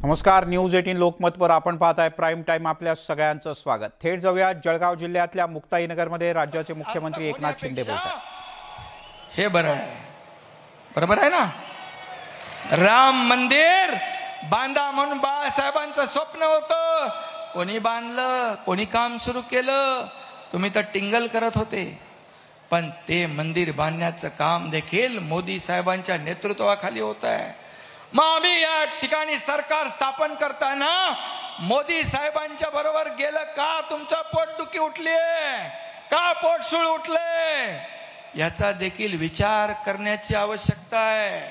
नमस्कार, न्यूज 18 लोकमतवर आपण पाहताय प्राइम टाइम. आपल्या सगळ्यांचं स्वागत. थेट जाऊया जळगाव जिल्ह्यातल्या मुक्ताईनगरमध्ये राज्याचे मुख्यमंत्री एकनाथ शिंदे बोलतात. हे बरोबर आहे ना. राम मंदिर बांधा म्हणून बाळासाहेबांचं स्वप्न होतं. कोणी बांधलं, कोणी काम सुरू केलं, तुम्ही तर टिंगल करत होते. पण ते मंदिर बांधण्याचं काम देखील मोदी साहेबांच्या नेतृत्वाखाली होत आहे. मग आम्ही या ठिकाणी सरकार स्थापन करताना मोदी साहेबांच्या बरोबर गेलं का? तुमचा पोटदुखी उठलीये का? पोटसूळ उठले? याचा देखील विचार करण्याची आवश्यकता आहे.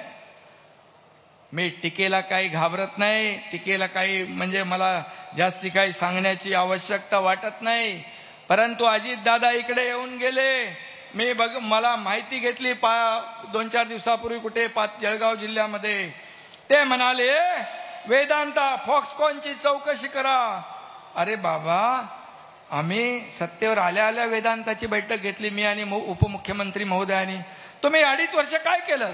मी टीकेला काही घाबरत नाही. टीकेला काही म्हणजे मला जास्ती काही सांगण्याची आवश्यकता वाटत नाही. परंतु अजित दादा इकडे येऊन गेले. मी मला माहिती घेतली 2-4 दिवसापूर्वी कुठे जळगाव जिल्ह्यामध्ये. ते म्हणाले वेदांता फॉक्सकॉनची चौकशी करा. अरे बाबा, आम्ही सत्तेवर आल्या आल्या वेदांताची बैठक घेतली, मी आणि उपमुख्यमंत्री महोदयांनी. तुम्ही 2.5 वर्ष काय केलं?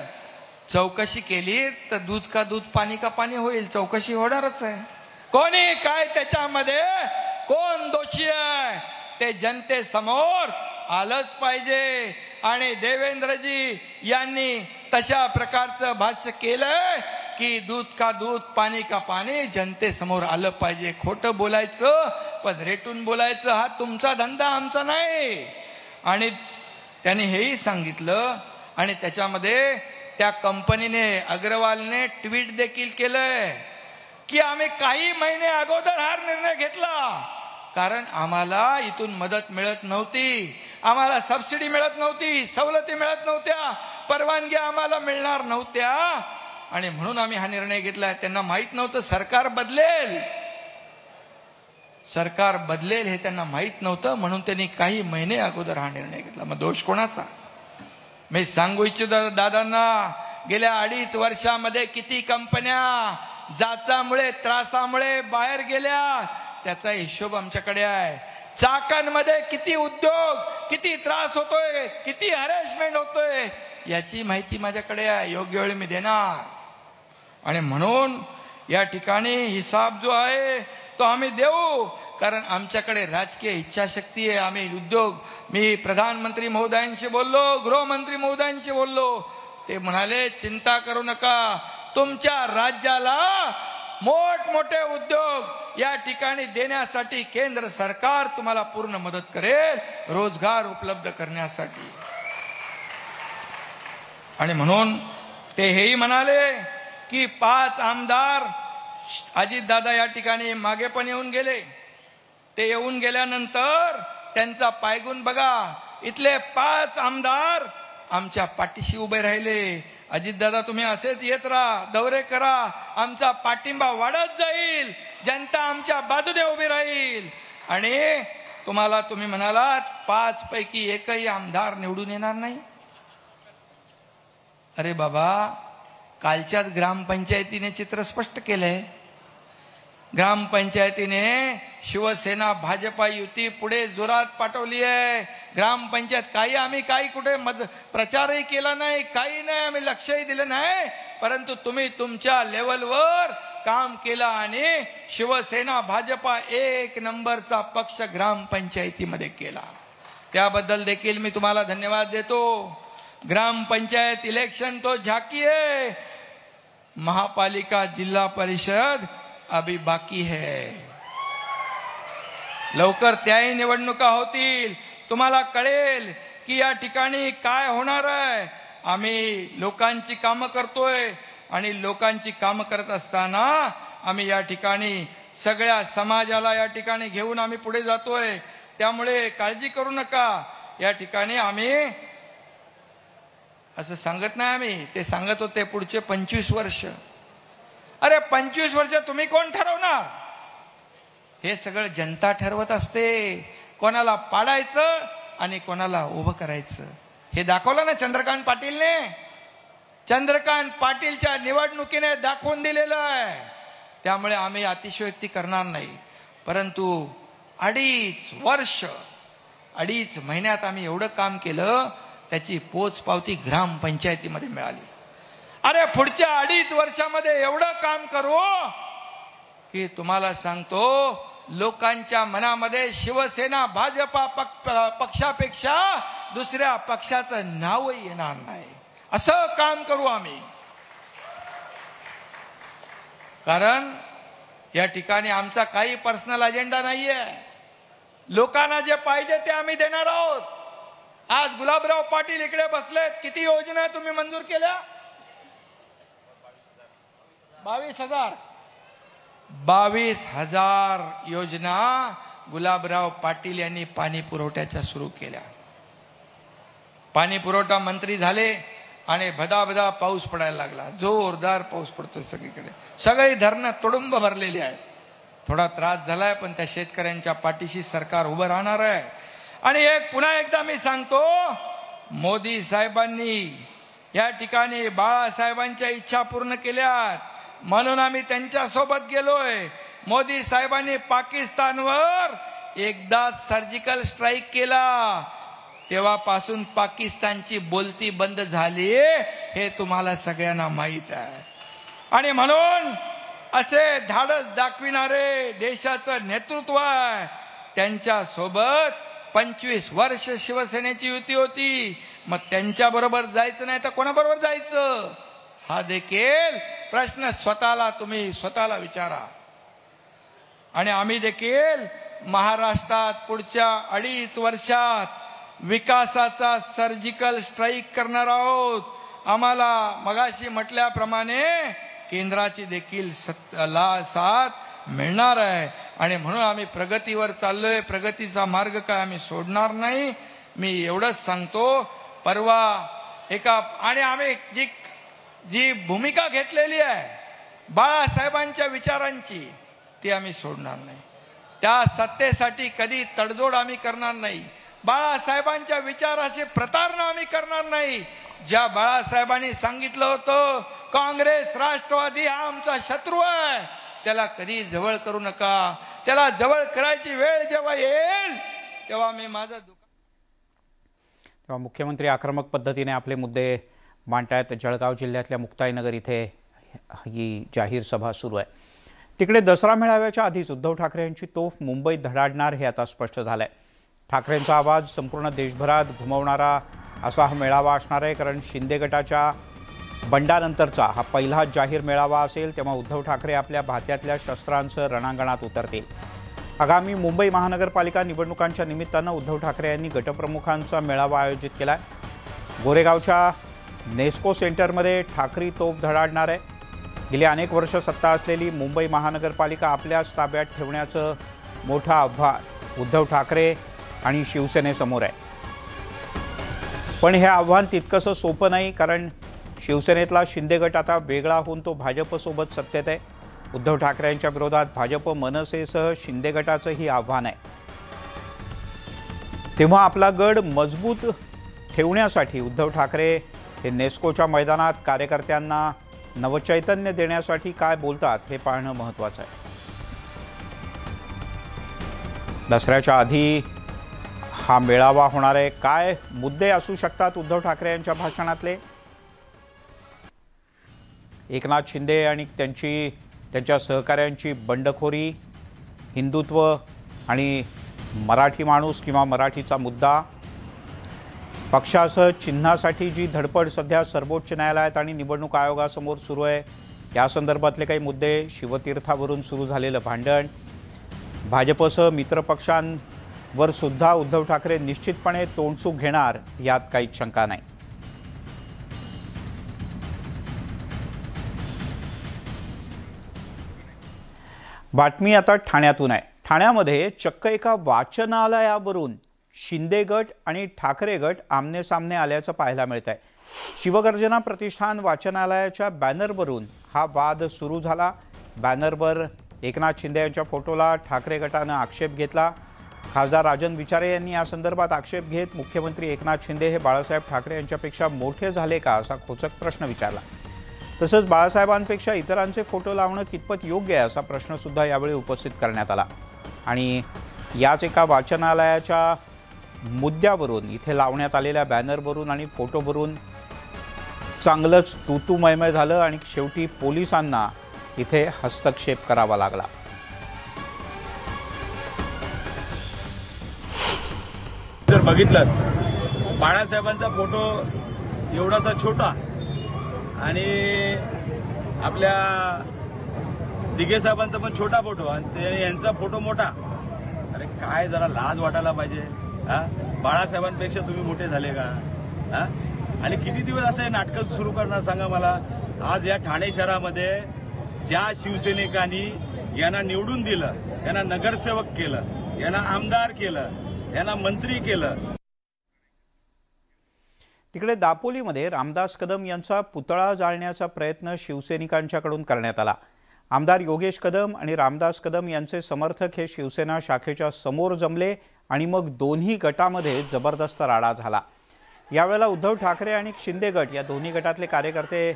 चौकशी केली तर दूध का दूध पाणी का पाणी होईल. चौकशी होणारच आहे. कोणी काय त्याच्यामध्ये कोण दोषी आहे ते जनतेसमोर आलंच पाहिजे. आणि देवेंद्रजी यांनी तशा प्रकारचं भाष्य केलंय की दूध का दूध पाणी का पाणी जनतेसमोर आलं पाहिजे. खोटं बोलायचं पण रेटून बोलायचं हा तुमचा धंदा, आमचा नाही. आणि त्यांनी हेही सांगितलं. आणि त्याच्यामध्ये त्या कंपनीने अग्रवालने ट्विट देखील केलंय की आम्ही काही महिने अगोदर हा निर्णय घेतला कारण आम्हाला इथून मदत मिळत नव्हती, आम्हाला सबसिडी मिळत नव्हती, सवलती मिळत नव्हत्या, परवानग्या आम्हाला मिळणार नव्हत्या आणि म्हणून आम्ही हा निर्णय घेतला. त्यांना माहित नव्हतं सरकार बदलेल हे त्यांना माहित नव्हतं, म्हणून त्यांनी काही महिने अगोदर हा निर्णय घेतला. मग दोष कोणाचा? मी सांगू इच्छितो दादांना, गेल्या 2.5 वर्षामध्ये किती कंपन्या जाचामुळे त्रासामुळे बाहेर गेल्या त्याचा हिशोब आमच्याकडे आहे. चाकणमध्ये किती उद्योग, किती त्रास होतोय, किती हॅरेसमेंट होतोय याची माहिती माझ्याकडे आहे. योग्य वेळी मी देणार. आणि म्हणून या ठिकाणी हिसाब जो आहे तो आम्ही देऊ, कारण आमच्याकडे राजकीय इच्छाशक्ती आहे. आम्ही उद्योग, मी प्रधानमंत्री महोदयांशी बोललो, गृहमंत्री महोदयांशी बोललो. ते म्हणाले चिंता करू नका, तुमच्या राज्याला मोठमोठे उद्योग या ठिकाणी देण्यासाठी केंद्र सरकार तुम्हाला पूर्ण मदत करेल, रोजगार उपलब्ध करण्यासाठी. आणि म्हणून ते हेही म्हणाले की 5 आमदार अजितदादा या ठिकाणी मागे पण येऊन गेले. ते येऊन गेल्यानंतर त्यांचा पायगुण बघा. इथले 5 आमदार आमच्या पाठीशी उभे राहिले. अजितदादा तुम्ही असेच येत राहा, दौरे करा, आमचा पाठिंबा वाढत जाईल, जनता आमच्या बाजूने उभी राहील. आणि तुम्ही म्हणालात 5 पैकी एकही आमदार निवडून येणार नाही. अरे बाबा, कालच्याच ग्रामपंचायतीने चित्र स्पष्ट केलंय. ग्रामपंचायतीने शिवसेना भाजपा युती पुढे जोरात पाठवली आहे. ग्रामपंचायत आम्ही कुठे प्रचारही केला नाही, काही नाही, आम्ही लक्षही दिलं नाही. परंतु तुम्ही तुमच्या लेवलवर काम केलं आणि शिवसेना भाजपा 1 नंबरचा पक्ष ग्रामपंचायतीमध्ये केला. त्याबद्दल देखील मी तुम्हाला धन्यवाद देतो. ग्रामपंचायत इलेक्शन तो झाकी महापालिका जिल्हा परिषद अभी बाकी है. लवकर त्याही निवडणुका होतील. तुम्हाला कळेल की या ठिकाणी काय होणार आहे. आम्ही लोकांची कामं करतोय आणि लोकांची कामं करत असताना आम्ही या ठिकाणी सगळ्या समाजाला या ठिकाणी घेऊन आम्ही पुढे जातोय. त्यामुळे काळजी करू नका. या ठिकाणी आम्ही असं सांगत नाही, आम्ही ते सांगत होते पुढचे 25 वर्ष. अरे 25 वर्ष तुम्ही कोण ठरवणार? हे सगळं जनता ठरवत असते. कोणाला पाडायचं आणि कोणाला उभं करायचं हे दाखवलं ना चंद्रकांत पाटीलने. चंद्रकांत पाटीलच्या निवडणुकीने दाखवून दिलेलं आहे. त्यामुळे आम्ही अतिशयोक्ती करणार नाही. परंतु 2.5 वर्ष 2.5 महिन्यात आम्ही एवढं काम केलं, त्याची पोचपावती ग्रामपंचायतीमध्ये मिळाली. अरे पुढच्या 2.5 वर्षामध्ये एवढं काम करू की तुम्हाला सांगतो, लोकांच्या मनामध्ये शिवसेना भाजपा पक्षापेक्षा दुसऱ्या पक्षाचं नावही येणार नाही. असं काम करू आम्ही. कारण या ठिकाणी आमचा काही पर्सनल अजेंडा नाहीये. लोकांना जे पाहिजे ते आम्ही देणार आहोत. आज गुलाबराव पाटील इकडे बसलेत. किती योजना तुम्ही मंजूर केल्या? 22,000 योजना गुलाबराव पाटील यांनी पाणी पुरवठ्याच्या सुरू केल्या. पाणी पुरवठा मंत्री झाले आणि भदाभदा पाऊस पडायला लागला. जोरदार पाऊस पडतो सगळीकडे. सगळी धरणं तुडुंब भरलेली आहेत. थोडा त्रास झालाय, पण त्या शेतकऱ्यांच्या पाठीशी सरकार उभं राहणार आहे. आणि पुन्हा एकदा मी सांगतो, मोदी साहेबांनी या ठिकाणी बाळासाहेबांच्या इच्छा पूर्ण केल्यात, म्हणून आम्ही त्यांच्या सोबत गेलोय. मोदी साहेबांनी पाकिस्तानवर एकदा सर्जिकल स्ट्राईक केला, तेव्हापासून पाकिस्तानची बोलती बंद झाली, हे तुम्हाला सगळ्यांना माहीत आहे. आणि म्हणून असे धाडस दाखविणारे देशाचं नेतृत्व आहे, त्यांच्या सोबत 25 वर्ष शिवसेनेची युती होती. मग त्यांच्या बरोबर जायचं नाही तर कोणाबरोबर जायचं, हा देखील प्रश्न तुम्ही स्वतःला विचारा. आणि आम्ही देखील महाराष्ट्रात पुढच्या 2.5 वर्षात विकासाचा सर्जिकल स्ट्राईक करणार आहोत. आम्हाला मगाशी म्हटल्याप्रमाणे केंद्राची देखील साथ मिळणार आहे. आणि म्हणून आम्ही प्रगतीवर चाललोय. प्रगतीचा मार्ग काय आम्ही सोडणार नाही. मी एवढंच सांगतो, परवा आणि आम्ही जी भूमिका घेतलेली आहे बाळासाहेबांच्या विचारांची, ती आम्ही सोडणार नाही. त्या सत्तेसाठी कधी तडजोड आम्ही करणार नाही. बाळासाहेबांच्या विचाराची प्रतारणा आम्ही करणार नाही. ज्या बाळासाहेबांनी सांगितलं होतं काँग्रेस राष्ट्रवादी हा आमचा शत्रू आहे, त्याला कधी जवळ करू नका. त्याला जवळ करायची वेळ जेव्हा येईल तेव्हा मी माझं तेव्हा मुख्यमंत्री आक्रमक पद्धतीने आपले मुद्दे मांडतायत. जळगाव जिल्ह्यातल्या मुक्ताईनगर इथे ही जाहीर सभा सुरू आहे. तिकडे दसरा मेळाव्याच्या आधीच उद्धव ठाकरे यांची तोफ मुंबईत धडाडणार हे आता स्पष्ट झालंय. ठाकरेंचा आवाज संपूर्ण देशभरात घुमवणारा असा हा मेळावा असणार आहे. कारण शिंदे गटाच्या बंडानंतरचा हा पहिला जाहीर मेळावा असेल, तेव्हा उद्धव ठाकरे आपल्या भात्यातल्या शस्त्रांसह रणांगणात उतरतील. आगामी मुंबई महानगरपालिका निवडणुकांच्या निमित्तानं उद्धव ठाकरे यांनी गटप्रमुखांचा मेळावा आयोजित केला आहे. गोरेगावच्या नेस्को सेंटरमध्ये ठाकरे तोफ धडाडणार आहे. गेली अनेक वर्ष सत्ता असलेली मुंबई महानगरपालिका आपल्याच ताब्यात ठेवण्याचं मोठं आव्हान उद्धव ठाकरे आणि शिवसेनेसमोर आहे. पण हे आव्हान तितकंसं सोपं नाही, कारण शिवसेनेतला शिंदे गट आता वेगळा होऊन तो भाजपसोबत सत्तेत आहे. उद्धव ठाकरे यांच्या विरोधात भाजप मनसेसह शिंदे गटाचंही आव्हान आहे. तेव्हा आपला गड मजबूत ठेवण्यासाठी उद्धव ठाकरे हे नेस्कोच्या मैदानात कार्यकर्त्यांना नवचैतन्य देण्यासाठी काय बोलतात हे पाहणं महत्त्वाचं आहे. दसऱ्याच्या आधी हा मेळावा होणार आहे. काय मुद्दे असू शकतात उद्धव ठाकरे यांच्या भाषणातले? एकनाथ शिंदे आणि त्यांच्या सहकाऱ्यांची बंडखोरी, हिंदुत्व आणि मराठी माणूस किंवा मराठीचा मुद्दा, पक्षासह चिन्हासाठी जी धडपड सध्या सर्वोच्च न्यायालयात आणि निवडणूक आयोगासमोर सुरू आहे, या संदर्भातले काही मुद्दे, शिवतीर्थावरून सुरू झालेलं भांडण, भाजपसह मित्रपक्षांवर सुद्धा उद्धव ठाकरे निश्चितपणे तोंडसूक घेणार यात काहीच शंका नाही. बातमी आता ठाण्यातून आहे. ठाण्यामध्ये चक्क एका वाचनालयावरून शिंदे गट आणि ठाकरे गट आमने सामने आल्याचं पाहायला मिळत आहे. शिवगर्जना प्रतिष्ठान वाचनालयाच्या बॅनरवरून हा वाद सुरू झाला. बॅनरवर एकनाथ शिंदे यांच्या फोटोला ठाकरे गटानं आक्षेप घेतला. खासदार राजन विचारे यांनी या संदर्भात आक्षेप घेत मुख्यमंत्री एकनाथ शिंदे हे बाळासाहेब ठाकरे यांच्यापेक्षा मोठे झाले का असा खोचक प्रश्न विचारला. तसंच बाळासाहेबांपेक्षा इतरांचे फोटो लावणं कितपत योग्य आहे असा प्रश्नसुद्धा यावेळी उपस्थित करण्यात आला. आणि याच एका वाचनालयाच्या मुद्द्यावरून इथे लावण्यात आलेल्या बॅनरवरून आणि फोटोवरून चांगलंच तूतूमयमय झालं आणि शेवटी पोलिसांना इथे हस्तक्षेप करावा लागला. जर बघितलं बाळासाहेबांचा फोटो एवढासा छोटा आणि आपल्या दिघे साहेबांचा पण छोटा फोटो आणि यांचा फोटो मोठा. अरे काय जरा लाज वाटायला पाहिजे. बाळासाहेबांपेक्षा तुम्ही मोठे झाले का? आणि किती दिवस असं हे नाटकं सुरू करणार सांगा मला. आज या ठाणे शहरामध्ये ज्या शिवसैनिकांनी यांना निवडून दिलं, यांना नगरसेवक केलं, यांना आमदार केलं, यांना मंत्री केलं. तिकडे दापोलीमध्ये रामदास कदम यांचा पुतळा जाळण्याचा प्रयत्न शिवसैनिकांच्याकडून करण्यात आला. आमदार योगेश कदम आणि रामदास कदम यांचे समर्थक हे शिवसेना शाखेच्या समोर जमले आणि मग दोन्ही गटामध्ये जबरदस्त राडा झाला. यावेळेला उद्धव ठाकरे आणि शिंदे गट या दोन्ही गटातले कार्यकर्ते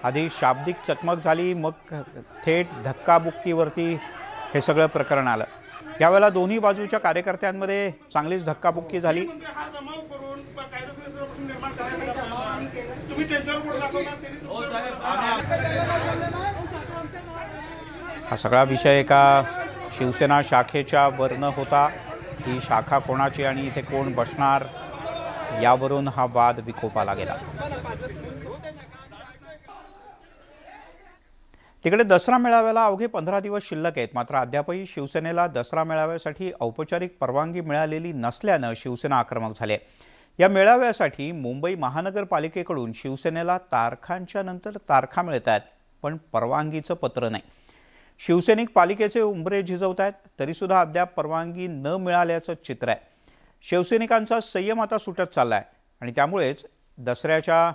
आधी शाब्दिक चकमक झाली, मग थेट धक्काबुक्कीवरती हे सगळं प्रकरण आलं. यावेळेला दोन्ही बाजूच्या कार्यकर्त्यांमध्ये चांगलीच धक्काबुक्की झाली. हा सगळा विषय एका शिवसेना शाखेच्या वरनं होता. ही शाखा कोणाची आणि इथे कोण बसणार यावरून हा वाद विकोपाला गेला. तिकडे दसरा मेळाव्याला अवघे 15 दिवस शिल्लक आहेत. मात्र अद्यापही शिवसेनेला दसरा मेळाव्यासाठी औपचारिक परवानगी मिळालेली नसल्यानं शिवसेना आक्रमक झाली आहे. या मेळाव्यासाठी मुंबई महानगरपालिकेकडून शिवसेनेला तारखांच्या नंतर तारखा मिळत आहेत, पण परवानगीचं पत्र नाही. शिवसैनिक पालिकेचे उंबरे झिजवत आहेत, तरीसुद्धा अद्याप परवानगी न मिळाल्याचं चित्र आहे. शिवसैनिकांचा संयम आता सुटत चालला आहे आणि त्यामुळेच दसऱ्याच्या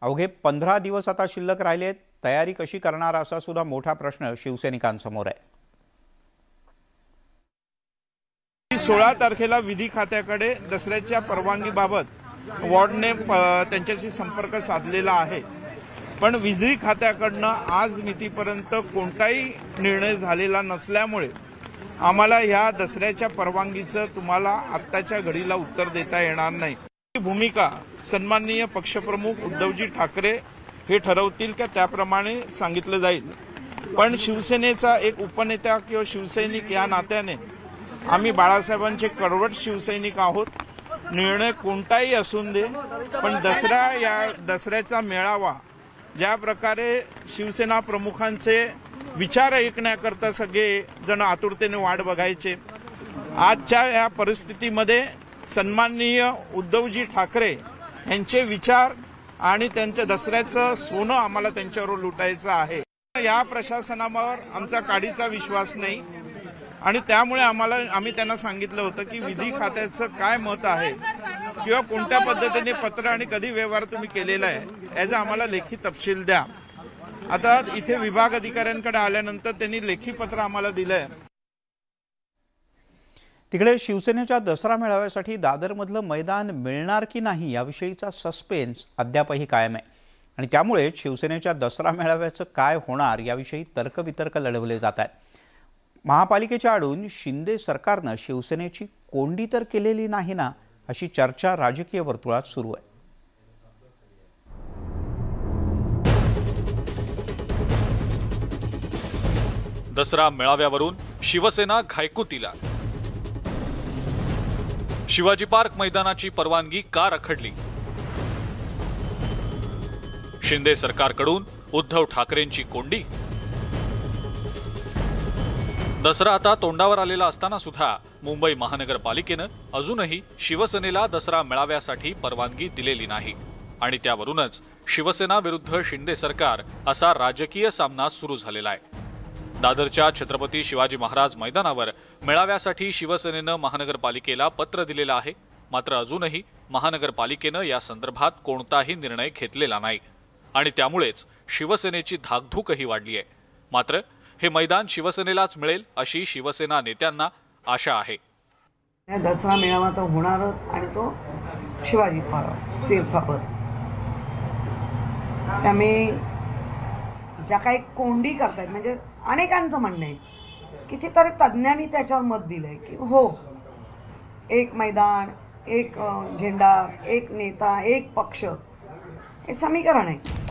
अवघे 15 दिवस आता शिल्लक राहिले आहेत. तयारी कशी करणार असा सुद्धा मोठा प्रश्न शिवसैनिकांसमोर आहे. 16 तारखेला विधी खात्याकडे दसऱ्याच्या परवानगीबाबत वॉर्डने त्यांच्याशी संपर्क साधलेला आहे, पण विधी खात्याकडनं आज मितीपर्यंत कोणताही निर्णय झालेला नसल्यामुळे आम्हाला ह्या दसऱ्याच्या परवानगीचं तुम्हाला आत्ताच्या घडीला उत्तर देता येणार नाही. ही भूमिका सन्माननीय पक्षप्रमुख उद्धवजी ठाकरे हे ठरवतील का त्याप्रमाणे सांगितलं जाईल. पण शिवसेनेचा एक उपनेता किंवा शिवसैनिक या नात्याने आम्ही बाळासाहेबांचे कडवट शिवसैनिक आहोत. निर्णय कोणताही असून दे, पण दसऱ्याचा मेळावा ज्या प्रकारे शिवसेना प्रमुखांचे विचार ऐकण्याकरता सगळे जण आतुरतेने वाट बघायचे, आजच्या या परिस्थितीमध्ये सन्माननीय उद्धवजी ठाकरे यांचे विचार आणि त्यांच्या दसऱ्याचं सोनं आम्हाला त्यांच्यावर लुटायचं आहे. या प्रशासनावर आमचा काडीचा विश्वास नाही आणि त्यामुळे आम्ही त्यांना सांगितलं होतं की विधी खात्याचं काय मत आहे किंवा कोणत्या पद्धतीने पत्र आणि कधी व्यवहार तुम्ही केलेला आहे याचा आम्हाला लेखी तपशील द्या. आता इथे विभाग अधिकाऱ्यांकडे आल्यानंतर त्यांनी लेखी पत्र आम्हाला दिलंय. तिकडे शिवसेनेच्या दसरा मेळाव्यासाठी दादरमधलं मैदान मिळणार की नाही याविषयीचा सस्पेन्स अद्यापही कायम आहे आणि त्यामुळे शिवसेनेच्या दसरा मेळाव्याचं काय होणार याविषयी तर्कवितर्क लढवले जात आहेत. महापालिकेच्या आडून शिंदे सरकारनं शिवसेनेची कोंडी तर केलेली नाही ना, अशी चर्चा राजकीय वर्तुळात सुरू आहे. दसरा मेळाव्यावरून शिवसेना घायकुतीला. शिवाजी पार्क मैदानाची परवानगी का रखडली? शिंदे सरकारकडून उद्धव ठाकरेंची कोंडी. दसरा आता तोंडावर आलेला असताना सुद्धा मुंबई महानगरपालिकेनं अजूनही शिवसेनेला दसरा मेळाव्यासाठी परवानगी दिलेली नाही आणि त्यावरूनच शिवसेना विरुद्ध शिंदे सरकार असा राजकीय सामना सुरू झालेला आहे. दादरच्या छत्रपती शिवाजी महाराज मैदानावर मेळाव्यासाठी शिवसेनेनं महानगरपालिकेला पत्र दिलेलं आहे, मात्र अजूनही महानगरपालिकेनं या संदर्भात कोणताही निर्णय घेतलेला नाही आणि त्यामुळेच शिवसेनेची धाकधूकही वाढली आहे. मात्र हे मैदान शिवसेनेलाच मिळेल अशी शिवसेना नेत्यांना आशा आहे. दसरा मेळावा तर होणारच आणि तो शिवाजी पार्क तीर्थापर. त्यामुळे ज्या काही कोंडी करतायत म्हणजे अनेकांचं म्हणणं आहे, कितीतरी तज्ज्ञांनी त्याच्यावर मत दिलंय की हो, एक मैदान, एक झेंडा, एक नेता, एक पक्ष, हे समीकरण आहे.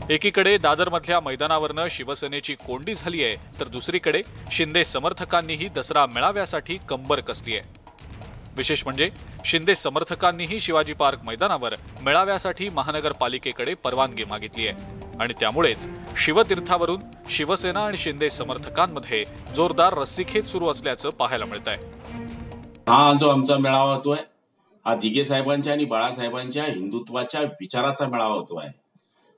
एकीकडे दादरमधल्या मैदानावरनं शिवसेनेची कोंडी झाली आहे, तर दुसरीकडे शिंदे समर्थकांनीही दसरा मेळाव्यासाठी कंबर कसली आहे. विशेष म्हणजे शिंदे समर्थकांनीही शिवाजी पार्क मैदानावर मेळाव्यासाठी महानगरपालिकेकडे परवानगी मागितली आहे आणि त्यामुळेच शिवतीर्थावरून शिवसेना आणि शिंदे समर्थकांमध्ये जोरदार रस्सीखेच सुरू असल्याचं पाहायला मिळत आहे। हा जो आमचा मेळावा होतोय हा दिघे साहेबांच्या आणि बाळासाहेबांच्या हिंदुत्वाच्या विचाराचा मेळावा होतोय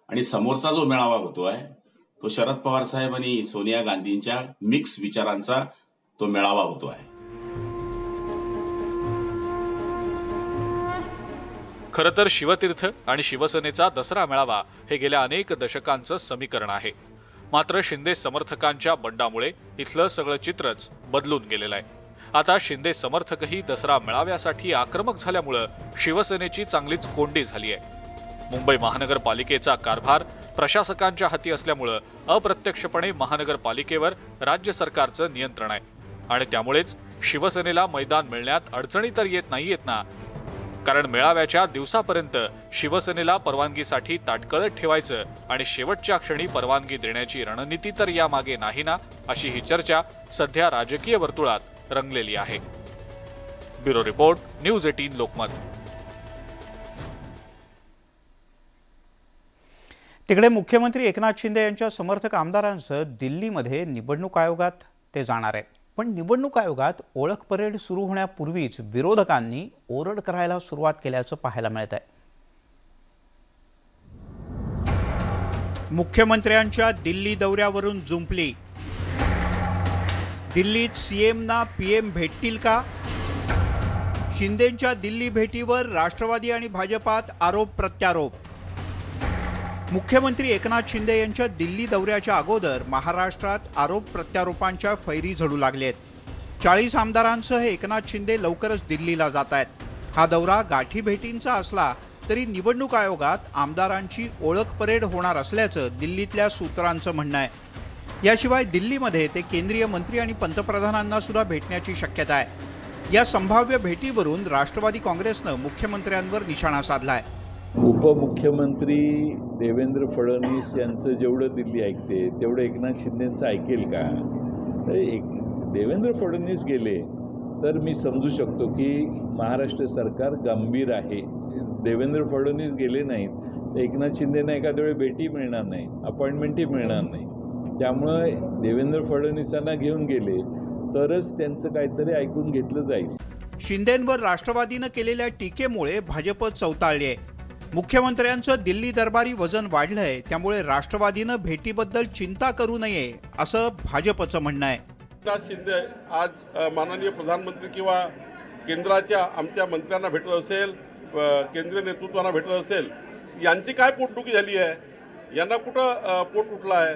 आणि समोरचा जो मेळावा होतोय तो शरद पवार साहेब आणि सोनिया गांधींच्या मिक्स विचारांचा तो मेळावा होतोय। खरं तर शिवतीर्थ आणि शिवसेनेचा दसरा मेळावा हे गेल्या अनेक दशकांचं समीकरण आहे, मात्र शिंदे समर्थकांच्या बंडामुळे इथलं सगळं चित्रच बदलून गेलेलं आहे। आता शिंदे समर्थकही दसरा मेळाव्यासाठी आक्रमक झाल्यामुळे शिवसेनेची चांगलीच कोंडी झाली आहे। मुंबई महानगरपालिकेचा कारभार प्रशासकांच्या हाती असल्यामुळे अप्रत्यक्षपणे महानगरपालिकेवर राज्य सरकारचं नियंत्रण आहे आणि त्यामुळेच शिवसेनेला मैदान मिळण्यात अडचणी तर येत नाहीयेत ना, कारण मेळाव्याच्या दिवसापर्यंत शिवसेनेला परवानगीसाठी ताटकळत ठेवायचं आणि शेवटच्या क्षणी परवानगी देण्याची रणनीती तर यामागे नाही ना, अशी ही चर्चा सध्या राजकीय वर्तुळात रंगलेली आहे। Bureau report, news 18 Lokmat. तिकडे मुख्यमंत्री एकनाथ शिंदे यांच्या समर्थक आमदारांसह दिल्लीमध्ये निवडणूक आयोगात ते जाणार आहेत, पण निवडणूक आयोगात ओळख परेड सुरू होण्यापूर्वीच विरोधकांनी ओरड करायला सुरुवात केल्याचं पाहायला मिळत आहे। मुख्यमंत्र्यांच्या दिल्ली दौऱ्यावरून जुंपली, दिल्लीत सीएमना पीएम भेटतील का? शिंदेंच्या दिल्ली भेटीवर राष्ट्रवादी आणि भाजपात आरोप प्रत्यारोप। मुख्यमंत्री एकनाथ शिंदे यांच्या दिल्ली दौऱ्याच्या अगोदर महाराष्ट्रात आरोप प्रत्यारोपांच्या फैरी झडू लागलेत। 40 आमदारांसह एकनाथ शिंदे लवकरच दिल्लीला जात आहेत। हा दौरा गाठी भेटींचा असला तरी निवडणूक आयोगात आमदारांची ओळख परेड होणार असल्याचं दिल्लीतल्या सूत्रांचं म्हणणं आहे। याशिवाय दिल्लीमध्ये ते केंद्रीय मंत्री आणि पंतप्रधानांना सुद्धा भेटण्याची शक्यता आहे। या संभाव्य भेटीवरून राष्ट्रवादी काँग्रेसनं मुख्यमंत्र्यांवर निशाणा साधलाय। उपमुख्यमंत्री देवेंद्र फडणवीस यांचं जेवढं दिल्ली ऐकते तेवढं एकनाथ शिंदेंचं ऐकेल का? देवेंद्र फडणवीस गेले तर मी समजू शकतो की महाराष्ट्र सरकार गंभीर आहे। देवेंद्र फडणवीस गेले नाहीत तर एकनाथ शिंदेंना एखाद्या वेळी भेटी मिळणार नाही, अपॉइंटमेंटही मिळणार नाही। त्यामुळे देवेंद्र फडणवीसांना घेऊन गेले तरच त्यांचं काहीतरी ऐकून घेतलं जाईल। शिंदेंवर राष्ट्रवादीनं केलेल्या टीकेमुळे भाजप चौताळली आहे। मुख्यमंत्र्यांचं दिल्ली दरबारी वजन वाढलंय, त्यामुळे राष्ट्रवादीनं भेटीबद्दल चिंता करू नये असं भाजपचं म्हणणं आहे। एकनाथ शिंदे आज माननीय प्रधानमंत्री किंवा केंद्राच्या आमच्या मंत्र्यांना भेटत असेल, केंद्रीय नेतृत्वांना भेटत असेल, यांची काय पोटदुखी झाली आहे? यांना कुठं पोट उठलं आहे?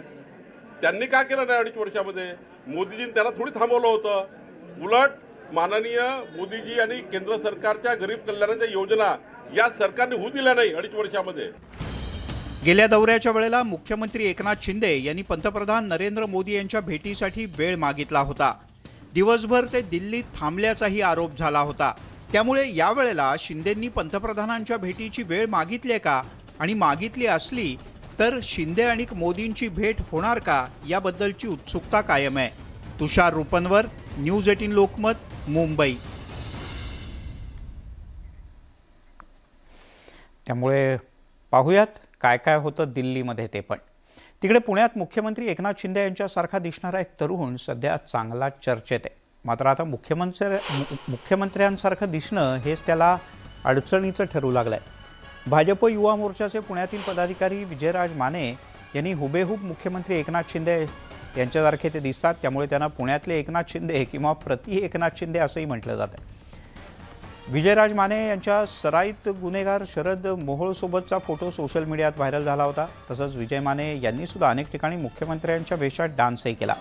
त्यांनी काय केलं नाही 2.5 वर्षामध्ये? मोदीजींनी त्यांना थोडी थांबवलं होतं। उलट माननीय मोदीजी आणि केंद्र सरकारच्या गरीब कल्याणाच्या योजना या सरकारने होऊ दिल्या नाही 2.5 वर्षामध्ये। गेल्या दौऱ्याच्या वेळेला मुख्यमंत्री एकनाथ शिंदे यांनी पंतप्रधान नरेंद्र मोदी यांच्या भेटीसाठी वेळ मागितला होता। दिवसभर ते दिल्लीत थांबल्याचाही आरोप झाला होता। त्यामुळे यावेळेला शिंदेंनी पंतप्रधानांच्या भेटीची वेळ मागितली का आणि मागितली असली तर शिंदे आणि मोदींची भेट होणार का याबद्दलची उत्सुकता कायम आहे। तुषार रुपनवर, न्यूज 18 लोकमत, मुंबई। त्यामुळे पाहूयात काय काय होतं दिल्लीमध्ये ते पण। तिकडे पुण्यात मुख्यमंत्री एकनाथ शिंदे यांच्यासारखा दिसणारा एक तरुण सध्या चांगला चर्चेत आहे, मात्र आता मुख्यमंत्र्यांसारखं दिसणं हेच त्याला अडचणीचं ठरू लागलंय। भाजप युवा मोर्चाचे पुण्यातील पदाधिकारी विजयराज माने यांनी हुबेहूब मुख्यमंत्री एकनाथ शिंदे यांच्यासारखे ते दिसतात, त्यामुळे त्यांना पुण्यातले एकनाथ शिंदे किंवा प्रति एकनाथ शिंदे असंही म्हटलं जातं। विजयराज माने यांच्या सराईत गुन्हेगार शरद मोहोळसोबतचा फोटो सोशल मीडियात व्हायरल झाला होता। तसंच विजय माने यांनी सुद्धा अनेक ठिकाणी मुख्यमंत्र्यांच्या वेशात डान्सही केला।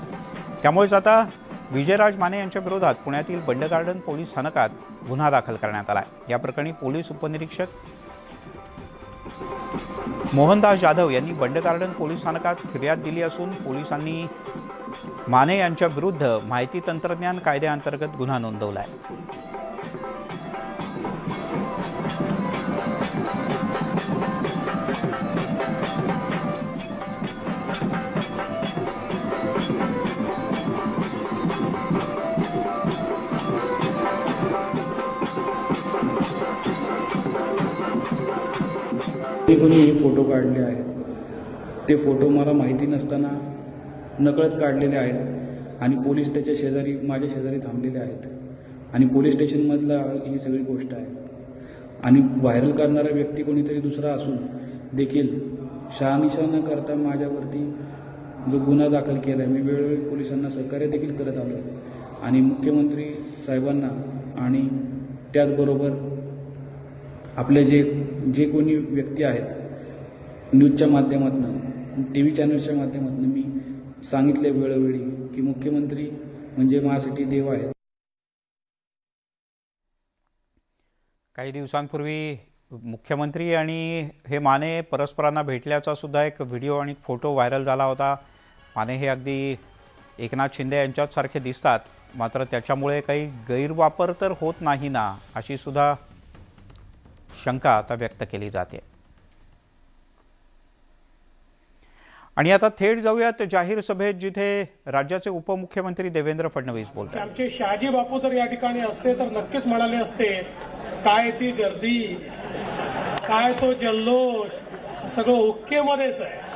त्यामुळेच आता विजयराज माने यांच्या विरोधात पुण्यातील बंड गार्डन पोलीस स्थानकात गुन्हा दाखल करण्यात आला आहे। या प्रकरणी पोलीस उपनिरीक्षक मोहनदास जाधव यांनी बंड गार्डन पोलीस स्थानकात फिर्याद दिली असून पोलिसांनी माने यांच्या विरुद्ध माहिती तंत्रज्ञान कायद्याअंतर्गत गुन्हा नोंदवला आहे। कोणी हे फोटो काढले आहेत ते फोटो मला माहिती नसताना नकळत काढलेले आहेत आणि पोलीस त्याच्या शेजारी माझ्या शेजारी थांबलेले आहेत आणि पोलीस स्टेशनमधला ही सगळी गोष्ट आहे आणि व्हायरल करणारा व्यक्ती कोणीतरी दुसरा असून देखील शहानिशा न करता माझ्यावरती जो गुन्हा दाखल केला आहे मी वेळोवेळी पोलिसांना सहकार्य देखील करत आलो आहे आणि मुख्यमंत्री साहेबांना आणि त्याचबरोबर आपले जे कोणी व्यक्ती आहेत न्यूजच्या माध्यमातून TV चॅनल्सच्या माध्यमातून मी सांगितले वेळोवेळी की मुख्यमंत्री म्हणजे माझ्यासाठी देव आहेत. काही दिवसांपूर्वी मुख्यमंत्री आणि हे माने परस्परांना भेटल्याचा सुद्धा एक व्हिडिओ आणि फोटो व्हायरल झाला होता. माने हे अगदी एकनाथ शिंदे यांच्याच सारखे दिसतात, मात्र त्याच्यामुळे काही गैरवापर तर होत नाही ना, अशी सुद्धा शंका आता व्यक्त केली जाते. आणि आता थेट जाऊयात जाहीर सभेत, जिथे राज्याचे उपमुख्यमंत्री देवेंद्र फडणवीस बोलतात. आमचे शहाजी बापू जर या ठिकाणी असते तर नक्कीच म्हणाले असते, काय ती गर्दी, काय तो जल्लोष, सगळं ओके मध्येच आहे.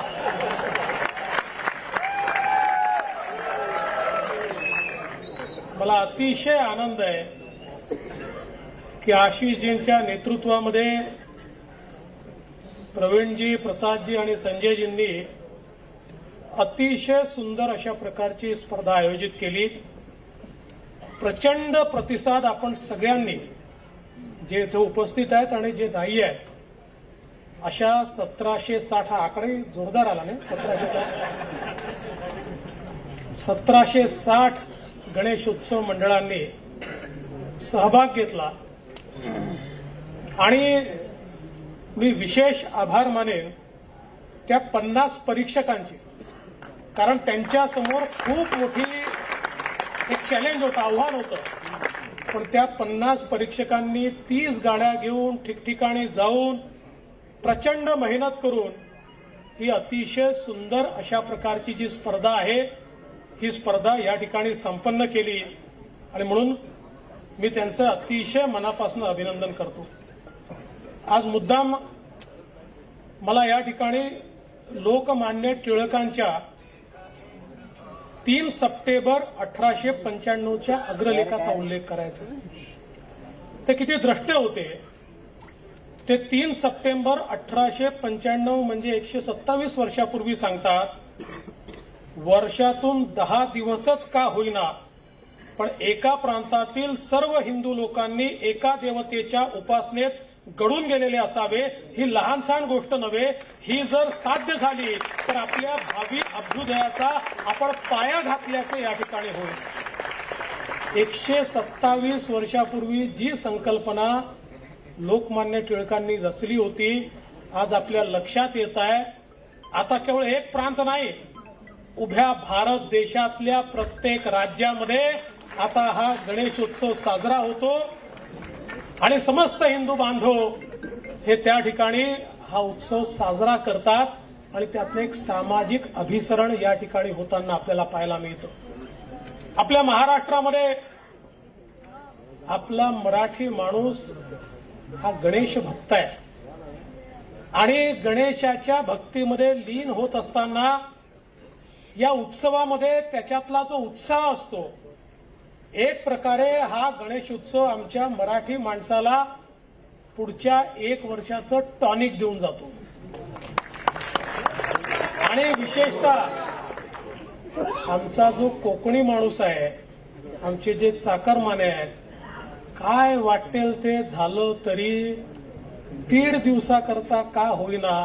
मला अतिशय आनंद आहे की आशिषजींच्या नेतृत्वामध्ये प्रवीणजी, प्रसादजी आणि संजयजींनी अतिशय सुंदर अशा प्रकारची स्पर्धा आयोजित केली. प्रचंड प्रतिसाद आपण सगळ्यांनी, जे इथे उपस्थित आहेत आणि जे नाही आहेत, अशा 1760 हा आकडे जोरदार आला नाही, 1760 गणेशोत्सव मंडळांनी सहभाग घेतला आणि मी विशेष आभार मानेन त्या 50 परीक्षकांचे, कारण त्यांच्यासमोर खूप मोठी एक चॅलेंज होतं, आव्हान होतं. पण त्या 50 परीक्षकांनी 30 गाड्या घेऊन ठिकठिकाणी जाऊन प्रचंड मेहनत करून ही अतिशय सुंदर अशा प्रकारची जी स्पर्धा आहे, ही स्पर्धा या ठिकाणी संपन्न केली आणि म्हणून मी त्यांचं अतिशय मनापासून अभिनंदन करतो. आज मुद्दाम मला या ठिकाणी लोकमान्य टिळकांच्या 3 सप्टेंबर 1895च्या अग्रलेखाचा उल्लेख करायचा. ते किती द्रष्टे होते. ते 3 सप्टेंबर 1895 म्हणजे 127 वर्षापूर्वी सांगतात, वर्षातून 10 दिवसच का होईना, पण एका प्रांतातील सर्व हिंदू लोकांनी एका देवतेच्या उपासनेत घडून गेलेले असावे. ही लहानसहान गोष्ट नव्हे. ही जर साध्य झाली तर आपल्या भावी अभ्युदयाचा आपण पाया घातल्याचं या ठिकाणी होईल. 127 वर्षापूर्वी जी संकल्पना लोकमान्य टिळकांनी रचली होती, आज आपल्या लक्षात येत आहे. आता केवळ एक प्रांत नाही, उभ्या भारत देशातल्या प्रत्येक राज्यामध्ये आता हा गणेशोत्सव साजरा होतो आणि समस्त हिंदू बांधव हे त्या ठिकाणी हा उत्सव साजरा करतात आणि त्यातलं एक सामाजिक अभिसरण या ठिकाणी होताना आपल्याला पाहायला मिळतं. आपल्या महाराष्ट्रामध्ये आपला मराठी माणूस हा गणेश भक्त आहे आणि गणेशाच्या भक्तीमध्ये लीन होत असताना या उत्सवामध्ये त्याच्यातला जो उत्साह असतो, एक प्रकारे हा गणेश उत्सव आमच्या मराठी माणसाला पुढच्या 1 वर्षाचं टॉनिक देऊन जातो. आणि विशेषतः आमचा जो कोकणी माणूस आहे, आमचे जे चाकरमाने आहेत, काय वाटेल ते झालं तरी 1.5 दिवसाकरता का होईना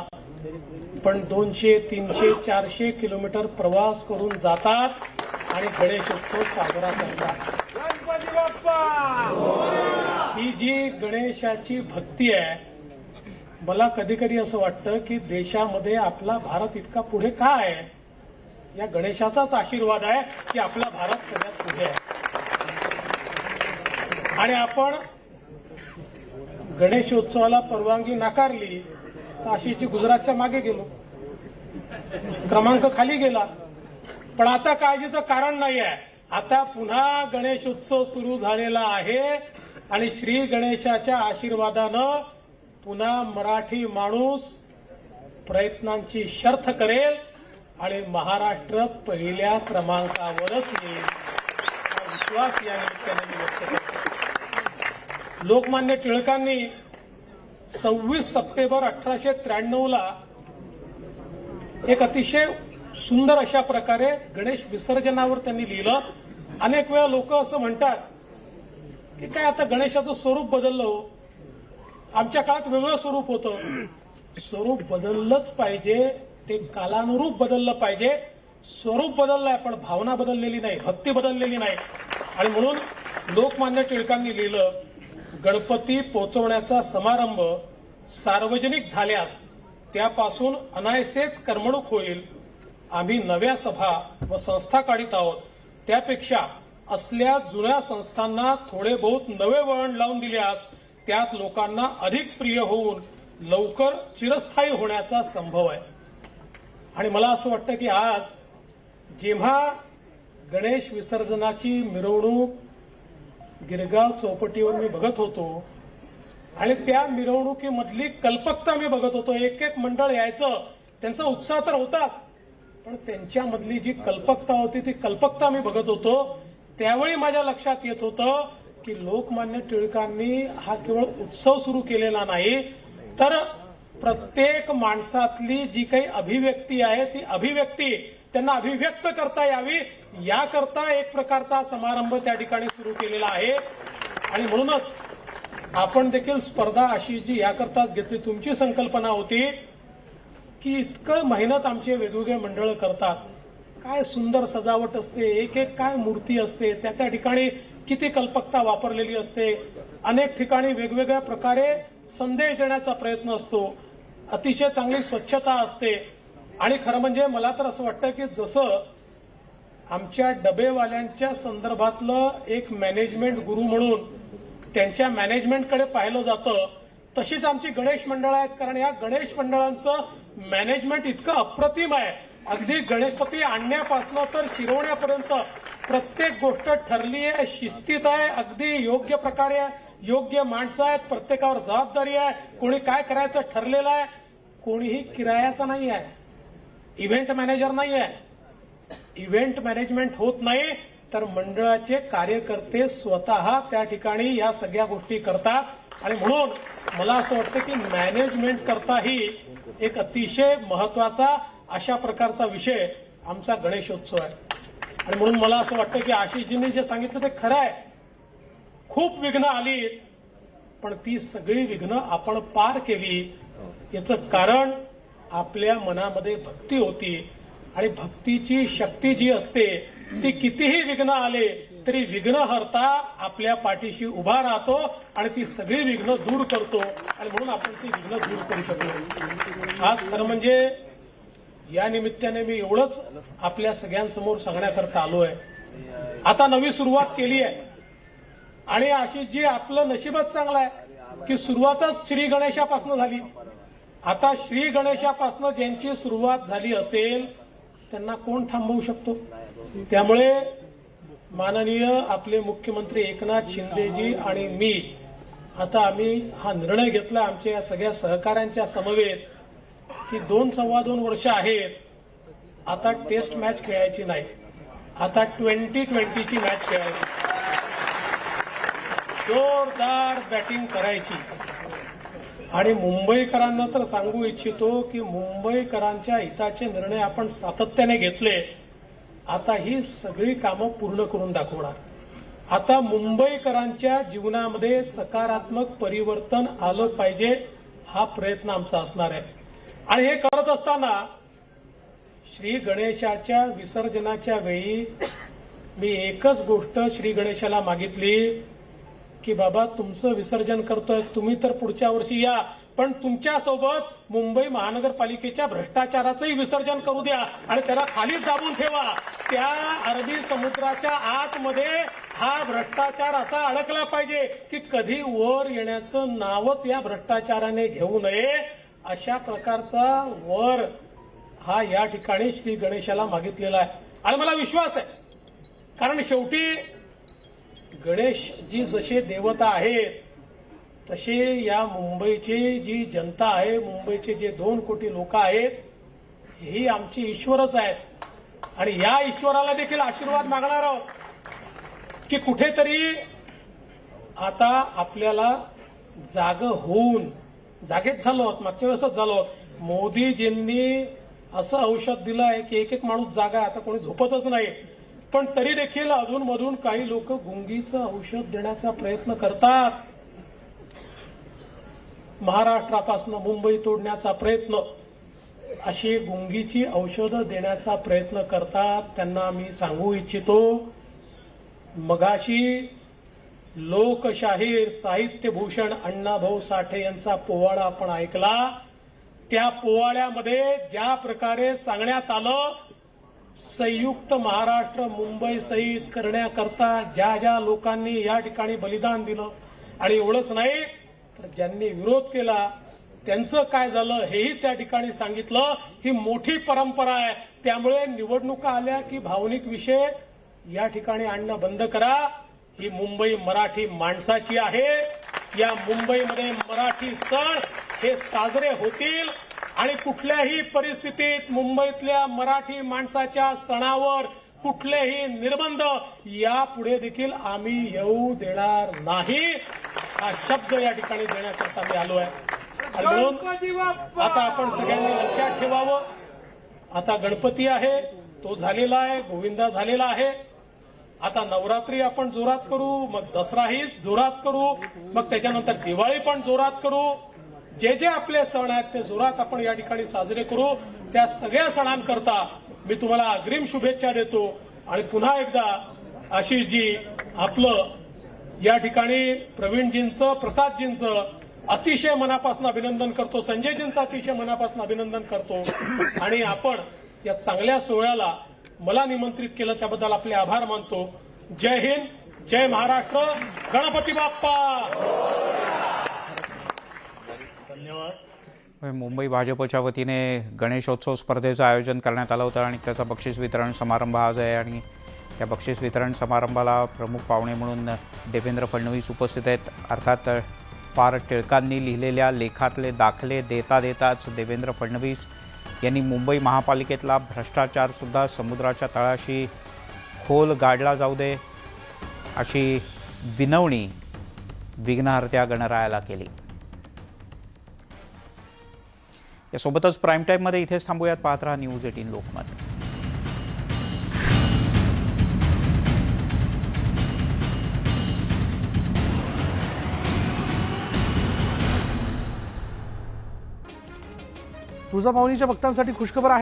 पण 200, 300, 400 किलोमीटर प्रवास करून जातात आणि गणेशोत्सव साजरा करतात. ही जी गणेशाची भक्ती आहे, मला कधी कधी असं वाटतं की देशामध्ये आपला भारत इतका पुढे का आहे, या गणेशाचाच आशीर्वाद आहे की आपला भारत सगळ्यात पुढे आहे. आणि आपण गणेशोत्सवाला परवानगी नाकारली तर अशीची गुजरातच्या मागे गेलो, क्रमांक खाली गेला. पण आता काळजीचं कारण नाही आहे. आता पुन्हा गणेशोत्सव सुरू झालेला आहे आणि श्री गणेशाच्या आशीर्वादानं पुन्हा मराठी माणूस प्रयत्नांची शर्थ करेल आणि महाराष्ट्र पहिल्या क्रमांकावरच येईल हा विश्वास या निमित्ताने मी व्यक्त करतो. लोकमान्य टिळकांनी 26 सप्टेंबर 1893 एक अतिशय सुंदर अशा प्रकारे गणेश विसर्जनावर त्यांनी लिहिलं. अनेक वेळा लोक असं म्हणतात की काय आता गणेशाचं स्वरूप बदललं हो, आमच्या काळात वेगळं स्वरूप होतं. स्वरूप बदललंच पाहिजे, ते कालानुरूप बदललं पाहिजे. स्वरूप बदललंय पण भावना बदललेली नाही, भक्ती बदललेली नाही. आणि म्हणून लोकमान्य टिळकांनी लिहिलं, गणपती पोचवण्याचा समारंभ सार्वजनिक झाल्यास त्यापासून अनायसेच करमणूक होईल. आम्ही नव्या सभा व संस्था काढीत आहोत, त्यापेक्षा असल्या जुन्या संस्थांना थोडे बहुत नवे वळण लावून दिल्यास त्यात लोकांना अधिक प्रिय होऊन लवकर चिरस्थायी होण्याचा संभव आहे. आणि मला असं वाटतं की आज जेव्हा गणेश विसर्जनाची मिरवणूक गिरगाव चौपाटीवर मी बघत होतो आणि त्या मिरवणुकीमधली कल्पकता मी बघत होतो. एक एक मंडळ यायचं, त्यांचा उत्साह तर होताच, पण त्यांच्यामधली जी कल्पकता होती ती कल्पकता मी बघत होतो. त्यावेळी माझ्या लक्षात येत होतं की लोकमान्य टिळकांनी हा केवळ उत्सव सुरू केलेला नाही, तर प्रत्येक माणसातली जी काही अभिव्यक्ती आहे ती अभिव्यक्ती त्यांना अभिव्यक्त करता यावी याकरता एक प्रकारचा समारंभ त्या ठिकाणी सुरू केलेला आहे. आणि म्हणूनच आपण देखील स्पर्धा अशी जी याकरताच घेतली. तुमची संकल्पना होती की इतकं मेहनत आमचे वेगवेगळे मंडळ करतात, काय सुंदर सजावट असते, एक एक काय मूर्ती असते, त्या ठिकाणी किती कल्पकता वापरलेली असते, अनेक ठिकाणी वेगवेगळ्या प्रकारे संदेश देण्याचा प्रयत्न असतो, अतिशय चांगली स्वच्छता असते. आणि खरं म्हणजे मला तर असं वाटतं की जसं आमच्या डबेवाल्यांच्या संदर्भातलं एक मॅनेजमेंट गुरु म्हणून त्यांच्या मॅनेजमेंटकडे पाहिलं जातं, तशीच आमची गणेश मंडळं आहेत. कारण या गणेश मंडळांचं मॅनेजमेंट इतकं अप्रतिम आहे. अगदी गणपती आणण्यापासून तर शिरवण्यापर्यंत प्रत्येक गोष्ट ठरली आहे, शिस्तीत आहे, अगदी योग्य प्रकारे आहे, योग्य माणसं आहेत, प्रत्येकावर जबाबदारी आहे, कोणी काय करायचं ठरलेलं आहे, कोणीही किरायाचा नाही आहे, इव्हेंट मॅनेजर नाही आहे. इव्हेंट मॅनेजमेंट होत नाही तर मंडळाचे कार्यकर्ते स्वतः त्या ठिकाणी या सगळ्या गोष्टी करतात. आणि म्हणून मला असं वाटतं की मॅनेजमेंट करताही एक अतिशय महत्वाचा अशा प्रकारचा विषय आमचा गणेशोत्सव आहे. आणि म्हणून मला असं वाटतं की आशिषजींनी जे सांगितलं ते खरं आहे. खूप विघ्न आली पण ती सगळी विघ्न आपण पार केली. याचं कारण आपल्या मनामध्ये भक्ती होती. आणि भक्तीची शक्ती जी असते ती कितीही विघ्न आले तरी विघ्नहर्ता आपल्या पाठीशी उभा राहतो आणि ती सगळी विघ्न दूर करतो. आणि म्हणून आपण ती विघ्न दूर करू शकतो. आज खरं म्हणजे या निमित्ताने मी एवढंच आपल्या सगळ्यांसमोर सांगण्याकरता आलोय. आता नवी सुरुवात केली आहे आणि आशिषजी आपलं नशीबच चांगलं आहे की सुरुवातच श्री गणेशापासून झाली. आता श्री गणेशापासून ज्यांची सुरुवात झाली असेल त्यांना कोण थांबवू शकतो. त्यामुळे माननीय आपले मुख्यमंत्री एकनाथ शिंदेजी आणि मी आता आम्ही हा निर्णय घेतला आमच्या या सगळ्या सहकाऱ्यांच्या समवेत की 2-2.25 वर्ष आहेत, आता टेस्ट मॅच खेळायची नाही, आता 2020ची मॅच खेळायची, जोरदार बॅटिंग करायची. आणि मुंबईकरांना तर सांगू इच्छितो की मुंबईकरांच्या हिताचे निर्णय आपण सातत्याने घेतले. आता ही सगळी कामं पूर्ण करून दाखवणार. आता मुंबईकरांच्या जीवनामध्ये सकारात्मक परिवर्तन आलं पाहिजे हा प्रयत्न आमचा असणार आहे. आणि हे करत असताना श्री गणेशाच्या विसर्जनाच्या वेळी मी एकच गोष्ट श्री गणेशाला मागितली की बाबा तुमचं विसर्जन करतोय तुम्ही तर पुढच्या वर्षी या, पण तुमच्यासोबत मुंबई महानगरपालिकेच्या भ्रष्टाचाराचंही विसर्जन करू द्या आणि त्याला खालीच दाबून ठेवा. त्या अरबी समुद्राच्या आतमध्ये हा भ्रष्टाचार असा अडकला पाहिजे की कधी वर येण्याचं नावच या भ्रष्टाचाराने घेऊ नये. अशा प्रकारचा वर हा या ठिकाणी श्री गणेशाला मागितलेला आहे. आणि मला विश्वास आहे कारण शेवटी गणेशजी जसे देवता आहेत तसे या मुंबईची जी जनता आहे, मुंबईचे जे 2 कोटी लोक आहेत, ही आमची ईश्वरच आहेत आणि या ईश्वराला देखील आशीर्वाद मागणार आहोत की कुठेतरी आता आपल्याला जागेत झालो आहोत. मागच्या वेळेसच झालो आहोत. मोदीजींनी असं औषध दिलं आहे की एक माणूस जागा, आता कोणी झोपतच नाही. पण तरी देखील अधूनमधून काही लोक गुंगीचं औषध देण्याचा प्रयत्न करतात. महाराष्ट्रापासून मुंबई तोडण्याचा प्रयत्न, अशी गुंगीची औषधं देण्याचा प्रयत्न करतात. त्यांना मी सांगू इच्छितो, मगाशी लोकशाहीर साहित्यभूषण अण्णाभाऊ साठे यांचा पोवाडा आपण ऐकला. त्या पोवाड्यामध्ये ज्या प्रकारे सांगण्यात आलं, संयुक्त महाराष्ट्र मुंबई सहित करण्याकरता ज्या लोकांनी या ठिकाणी बलिदान दिलं आणि एवढंच नाही तर ज्यांनी विरोध केला त्यांचं काय झालं हेही त्या ठिकाणी सांगितलं. ही मोठी परंपरा आहे. त्यामुळे निवडणुका आल्या की भावनिक विषय या ठिकाणी आणणं बंद करा. ही मुंबई मराठी माणसाची आहे. या मुंबईमध्ये मराठी सण हे साजरे होतील आणि कुठल्याही परिस्थितीत मुंबईतल्या मराठी माणसाच्या सणावर कुठलेही निर्बंध यापुढे देखील आम्ही येऊ देणार नाही. हा शब्द या ठिकाणी देण्याकरता मी आलो आहे. आणि म्हणून आता आपण सगळ्यांनी लक्षात ठेवावं, आता गणपती आहे तो झालेला आहे, गोविंदा झालेला आहे. आता नवरात्री आपण जोरात करू, मग दसराही जोरात करू, मग त्याच्यानंतर दिवाळी पण जोरात करू. जे आपले सण आहेत ते जोरात आपण या ठिकाणी साजरे करू. त्या सगळ्या सणांकरता मी तुम्हाला अग्रिम शुभेच्छा देतो. आणि पुन्हा एकदा आशिषजी आपलं या ठिकाणी प्रवीणजींचं, प्रसादजींचं अतिशय मनापासून अभिनंदन करतो. संजयजींचं अतिशय मनापासून अभिनंदन करतो. आणि आपण या चांगल्या सोहळ्याला मला निमंत्रित केलं त्याबद्दल आपले आभार मानतो. जय हिंद, जय महाराष्ट्र, गणपती बाप्पा. धन्यवाद. मुंबई भाजपच्या वतीने गणेशोत्सव स्पर्धेचं आयोजन करण्यात आलं होतं आणि त्याचा बक्षीस वितरण समारंभ आज आहे. आणि त्या बक्षीस वितरण समारंभाला प्रमुख पाहुणे म्हणून देवेंद्र फडणवीस उपस्थित आहेत. अर्थात पार टिळकांनी लिहिलेल्या लेखातले दाखले देताच देवेंद्र फडणवीस यांनी मुंबई महापालिकेतला भ्रष्टाचारसुद्धा समुद्राच्या तळाशी खोल गाडला जाऊ दे अशी विनवणी विघ्नहर्त्या गणरायाला केली. यासोबतच प्राईम टाईममध्ये इथेच थांबूयात. पाहत रहा न्यूज 18 लोकमत. तुळजाभवानीच्या भक्तांसाठी खुशखबर आहे.